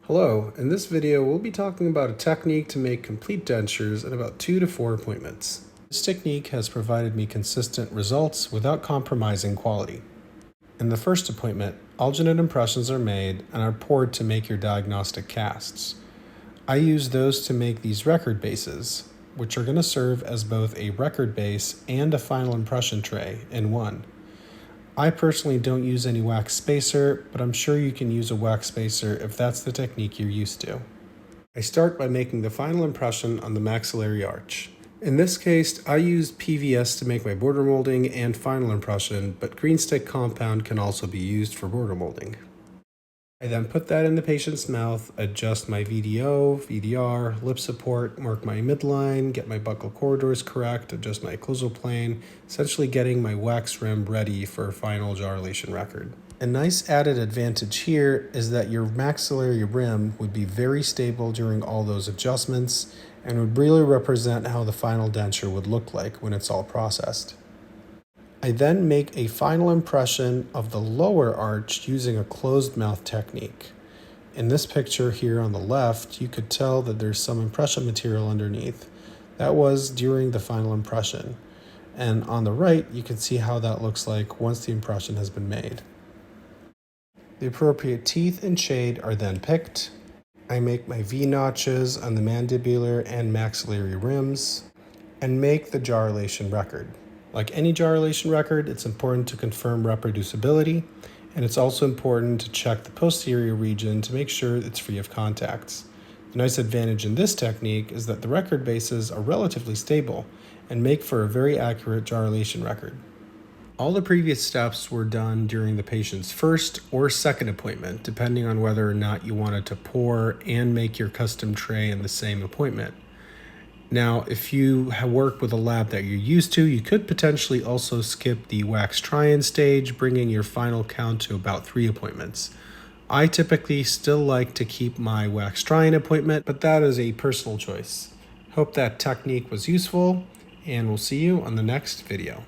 Hello, in this video we'll be talking about a technique to make complete dentures in about 2 to 4 appointments. This technique has provided me consistent results without compromising quality. In the first appointment, alginate impressions are made and are poured to make your diagnostic casts. I use those to make these record bases, which are going to serve as both a record base and a final impression tray in one. I personally don't use any wax spacer, but I'm sure you can use a wax spacer if that's the technique you're used to. I start by making the final impression on the maxillary arch. In this case, I use PVS to make my border molding and final impression, but green stick compound can also be used for border molding. I then put that in the patient's mouth, adjust my VDO, VDR, lip support, mark my midline, get my buccal corridors correct, adjust my occlusal plane, essentially getting my wax rim ready for a final gyrulation record. A nice added advantage here is that your maxillary rim would be very stable during all those adjustments and would really represent how the final denture would look like when it's all processed. I then make a final impression of the lower arch using a closed mouth technique. In this picture here on the left, you could tell that there's some impression material underneath. That was during the final impression. And on the right, you can see how that looks like once the impression has been made. The appropriate teeth and shade are then picked. I make my V notches on the mandibular and maxillary rims and make the gyrulation record. Like any gyrulation record, it's important to confirm reproducibility, and it's also important to check the posterior region to make sure it's free of contacts. The nice advantage in this technique is that the record bases are relatively stable and make for a very accurate gyrulation record. All the previous steps were done during the patient's first or second appointment, depending on whether or not you wanted to pour and make your custom tray in the same appointment. Now, if you work with a lab that you're used to, you could potentially also skip the wax try-in stage, bringing your final count to about 3 appointments. I typically still like to keep my wax try-in appointment, but that is a personal choice. Hope that technique was useful, and we'll see you on the next video.